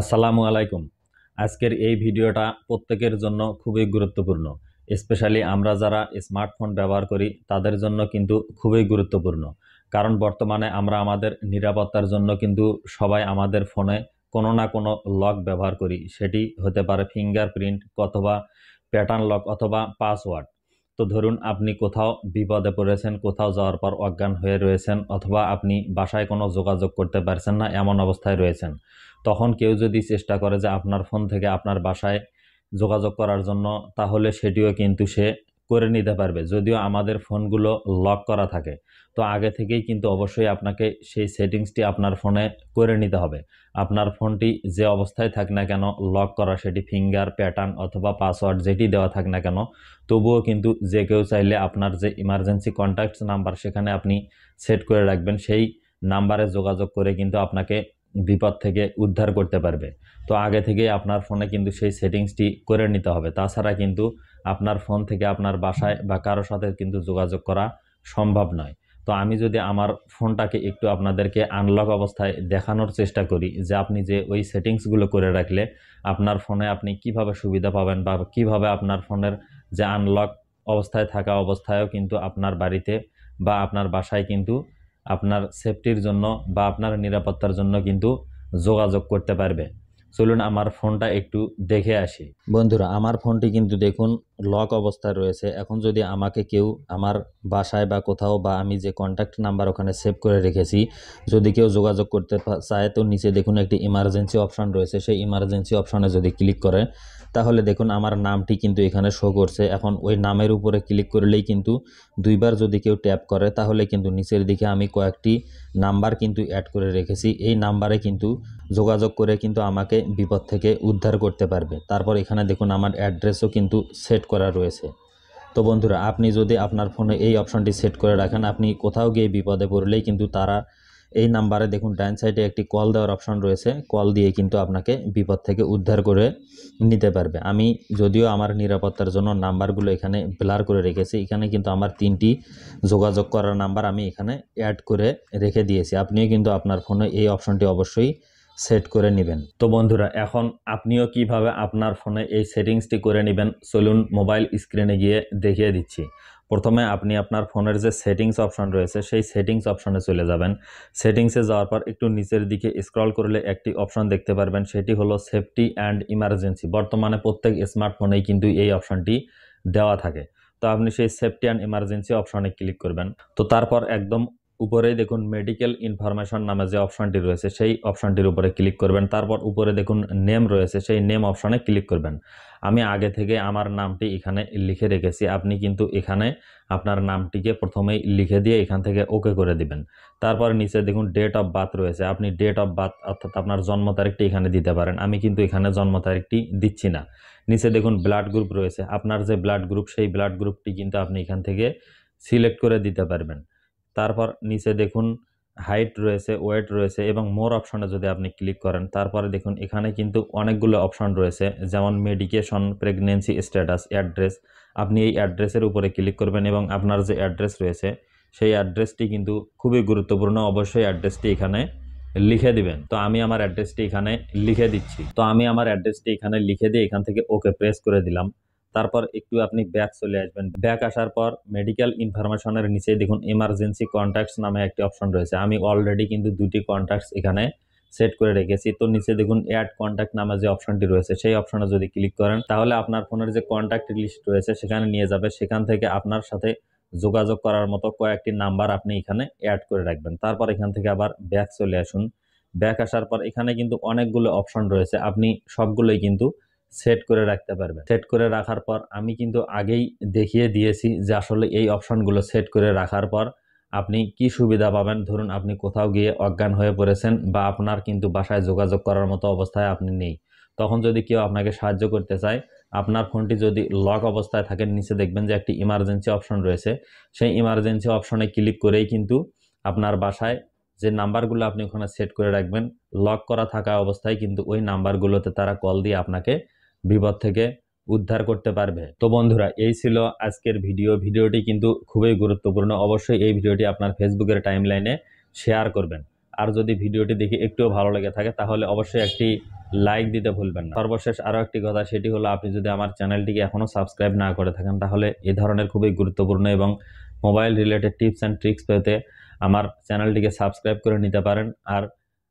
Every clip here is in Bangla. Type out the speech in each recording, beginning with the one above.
আসসালামু আলাইকুম। আজকের এই ভিডিওটা প্রত্যেকের জন্য খুবই গুরুত্বপূর্ণ। স্পেশালি আমরা যারা স্মার্টফোন ব্যবহার করি তাদের জন্য কিন্তু খুবই গুরুত্বপূর্ণ। কারণ বর্তমানে আমরা আমাদের নিরাপত্তার জন্য কিন্তু সবাই আমাদের ফোনে কোনো না কোনো লক ব্যবহার করি। সেটি হতে পারে ফিঙ্গারপ্রিন্ট অথবা প্যাটার্ন লক অথবা পাসওয়ার্ড। তো ধরুন আপনি কোথাও বিপদে পড়েছেন, কোথাও যাওয়ার পর অজ্ঞান হয়ে রয়েছেন, অথবা আপনি বাসায় কোনো যোগাযোগ করতে পারছেন না, এমন অবস্থায় রয়েছেন। তখন কেউ যদি চেষ্টা করে যে আপনার ফোন থেকে আপনার বাসায় যোগাযোগ করার জন্য, তাহলে সেটিও কিন্তু সে করে নিতে পারবে, যদিও আমাদের ফোনগুলো লক করা থাকে। তো আগে থেকেই কিন্তু অবশ্যই আপনাকে সেই সেটিংসটি আপনার ফোনে করে নিতে হবে। আপনার ফোনটি যে অবস্থায় থাক না কেন লক করা, সেটি ফিঙ্গার, প্যাটার্ন অথবা পাসওয়ার্ড যেটি দেওয়া থাক না কেন, তবুও কিন্তু যে কেউ চাইলে আপনার যে ইমার্জেন্সি কন্ট্যাক্টস নাম্বার সেখানে আপনি সেট করে রাখবেন, সেই নাম্বারে যোগাযোগ করে কিন্তু আপনাকে বিপদ থেকে উদ্ধার করতে পারবে। তো আগে থেকেই আপনার ফোনে কিন্তু সেই সেটিংসটি করে নিতে হবে। তাছাড়া কিন্তু আপনার ফোন থেকে আপনার বাসায় বা কারো সাথে কিন্তু যোগাযোগ করা সম্ভব নয়। তো আমি যদি আমার ফোনটাকে একটু আপনাদেরকে আনলক অবস্থায় দেখানোর চেষ্টা করি যে আপনি যে ওই সেটিংসগুলো করে রাখলে আপনার ফোনে আপনি কিভাবে সুবিধা পাবেন, বা কিভাবে আপনার ফোনের যে আনলক অবস্থায় থাকা অবস্থায়ও কিন্তু আপনার বাড়িতে বা আপনার বাসায় কিন্তু আপনার সেফটির জন্য বা আপনার নিরাপত্তার জন্য কিন্তু যোগাযোগ করতে পারবে। চলুন আমার ফোনটা একটু দেখে আসি। বন্ধুরা, আমার ফোনটি কিন্তু দেখুন লক অবস্থায় রয়েছে। এখন যদি আমাকে কেউ আমার বাসায় বা কোথাও, বা আমি যে কন্ট্যাক্ট নাম্বার ওখানে সেভ করে রেখেছি, যদি কেউ যোগাযোগ করতে চায়, তো নিচে দেখুন একটি ইমার্জেন্সি অপশান রয়েছে। সেই ইমার্জেন্সি অপশানে যদি ক্লিক করে, তাহলে দেখুন আমার নামটি কিন্তু এখানে শো করছে। এখন ওই নামের উপরে ক্লিক করলেই কিন্তু দুইবার যদি কেউ ট্যাপ করে, তাহলে কিন্তু নিচের দিকে আমি কয়েকটি নাম্বার কিন্তু অ্যাড করে রেখেছি। এই নাম্বারে কিন্তু যোগাযোগ করে কিন্তু আমাকে বিপদ থেকে উদ্ধার করতে পারবে। তারপর এখানে দেখুন আমার অ্যাড্রেসও কিন্তু সেট করা রয়েছে। তো বন্ধুরা, আপনি যদি আপনার ফোনে এই অপশনটি সেট করে রাখেন, আপনি কোথাও গিয়ে বিপদে পড়লেই কিন্তু তারা এই নাম্বারে দেখুন ডান সাইডে একটি কল দেওয়ার অপশন রয়েছে, কল দিয়ে কিন্তু আপনাকে বিপদ থেকে উদ্ধার করে নিতে পারবে। আমি যদিও আমার নিরাপত্তার জন্য নাম্বারগুলো এখানে ব্লার করে রেখেছি, এখানে কিন্তু আমার 3টি যোগাযোগ করার নাম্বার আমি এখানে অ্যাড করে রেখে দিয়েছি। আপনিও কিন্তু আপনার ফোনে এই অপশনটি অবশ্যই সেট করে নেবেন। তো বন্ধুরা, এখন আপনিও কিভাবে আপনার ফোনে এই সেটিংসটি করে নেবেন, চলুন মোবাইল স্ক্রিনে গিয়ে দেখিয়ে দিচ্ছি। প্রথমে আপনি আপনার ফোনের যে সেটিংস অপশন রয়েছে, সেই সেটিংস অপশনে চলে যাবেন। সেটিংসে যাওয়ার পর একটু নিচের দিকে স্ক্রল করলে একটি অপশন দেখতে পারবেন, সেটি হলো সেফটি অ্যান্ড ইমার্জেন্সি। বর্তমানে প্রত্যেক স্মার্টফোনেই কিন্তু এই অপশনটি দেওয়া থাকে। তো আপনি সেই সেফটি অ্যান্ড ইমার্জেন্সি অপশনে ক্লিক করবেন। তো তারপর একদম উপরেই দেখুন মেডিকেল ইনফরমেশন নামে যে অপশনটি রয়েছে, সেই অপশনটির উপরে ক্লিক করবেন। তারপর উপরে দেখুন নেম রয়েছে, সেই নেম অপশনে ক্লিক করবেন। আমি আগে থেকে আমার নামটি এখানে লিখে রেখেছি। আপনি কিন্তু এখানে আপনার নামটিকে প্রথমেই লিখে দিয়ে এখান থেকে ওকে করে দিবেন। তারপর নিচে দেখুন ডেট অফ বার্থ রয়েছে, আপনি ডেট অফ বার্থ অর্থাৎ আপনার জন্ম তারিখটি এখানে দিতে পারেন। আমি কিন্তু এখানে জন্ম তারিখটি দিচ্ছি না। নিচে দেখুন ব্লাড গ্রুপ রয়েছে, আপনার যে ব্লাড গ্রুপ, সেই ব্লাড গ্রুপটি কিন্তু আপনি এখান থেকে সিলেক্ট করে দিতে পারবেন। তারপর নিচে দেখুন হাইট রয়েছে, ওয়েট রয়েছে, এবং মোর অপশনে যদি আপনি ক্লিক করেন, তারপরে দেখুন এখানে কিন্তু অনেকগুলো অপশন রয়েছে, যেমন মেডিকেশন, প্রেগনেন্সি স্ট্যাটাস, অ্যাড্রেস। আপনি এই অ্যাড্রেসের উপরে ক্লিক করবেন এবং আপনার যে অ্যাড্রেস রয়েছে, সেই অ্যাড্রেসটি কিন্তু খুবই গুরুত্বপূর্ণ। অবশ্যই অ্যাড্রেসটি এখানে লিখে দিবেন। তো আমি আমার অ্যাড্রেসটি এখানে লিখে দিচ্ছি। তো আমি আমার অ্যাড্রেসটি এখানে লিখে দিয়ে এখান থেকে ওকে প্রেস করে দিলাম। তারপর একটু আপনি ব্যাক চলে আসবেন। ব্যাক আসার পর মেডিকেল ইনফরমেশনের নিচে দেখুন ইমার্জেন্সি কন্ট্যাক্টস নামে একটি অপশন রয়েছে। আমি অলরেডি কিন্তু 2টি কন্ট্যাক্টস এখানে সেট করে রেখেছি। তো নিচে দেখুন অ্যাড কন্ট্যাক্ট নামে যে অপশনটি রয়েছে, সেই অপশনে যদি ক্লিক করেন, তাহলে আপনার ফোনের যে কন্ট্যাক্ট লিস্ট রয়েছে সেখানে নিয়ে যাবে। সেখান থেকে আপনার সাথে যোগাযোগ করার মতো কয়েকটি নাম্বার আপনি এখানে অ্যাড করে রাখবেন। তারপর এখান থেকে আবার ব্যাক চলে আসুন। ব্যাক আসার পর এখানে কিন্তু অনেকগুলো অপশন রয়েছে, আপনি সবগুলোই কিন্তু সেট করে রাখতে পারবেন। সেট করে রাখার পর আমি কিন্তু আগেই দেখিয়ে দিয়েছি যে আসলে এই অপশনগুলো সেট করে রাখার পর আপনি কি সুবিধা পাবেন। ধরুন আপনি কোথাও গিয়ে অজ্ঞান হয়ে পড়েছেন, বা আপনার কিন্তু বাসায় যোগাযোগ করার মতো অবস্থায় আপনি নেই, তখন যদি কেউ আপনাকে সাহায্য করতে চায়, আপনার ফোনটি যদি লক অবস্থায় থাকে, নিচে দেখবেন যে একটি ইমার্জেন্সি অপশন রয়েছে, সেই ইমার্জেন্সি অপশনে ক্লিক করেই কিন্তু আপনার বাসায় যে নাম্বারগুলো আপনি ওখানে সেট করে রাখবেন, লক করা থাকা অবস্থায় কিন্তু ওই নাম্বারগুলোতে তারা কল দিয়ে আপনাকে বিপদ থেকে উদ্ধার করতে পারবে। তো বন্ধুরা, এই ছিল আজকের ভিডিওটি কিন্তু খুবই গুরুত্বপূর্ণ। অবশ্যই এই ভিডিওটি আপনার ফেসবুকের টাইমলাইনে শেয়ার করবেন। আর যদি ভিডিওটি দেখে একটুও ভালো লেগে থাকে তাহলে অবশ্যই একটি লাইক দিতে ভুলবেন না। সর্বশেষ আরও একটি কথা, সেটি হলো আপনি যদি আমার চ্যানেলটিকে এখনও সাবস্ক্রাইব না করে থাকেন তাহলে এই ধরনের খুবই গুরুত্বপূর্ণ এবং mobile related tips and tricks পেতে আমার চ্যানেলটিকে সাবস্ক্রাইব করে নিতে পারেন। আর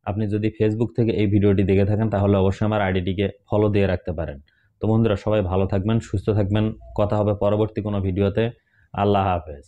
আপনি যদি ফেসবুক থেকে এই ভিডিওটি দেখে থাকেন তাহলে অবশ্যই আমার আইডিটিকে ফলো দিয়ে রাখতে পারেন। তো বন্ধুরা, সবাই ভালো থাকবেন, সুস্থ থাকবেন। কথা হবে পরবর্তী কোনো ভিডিওতে। আল্লাহ হাফেজ।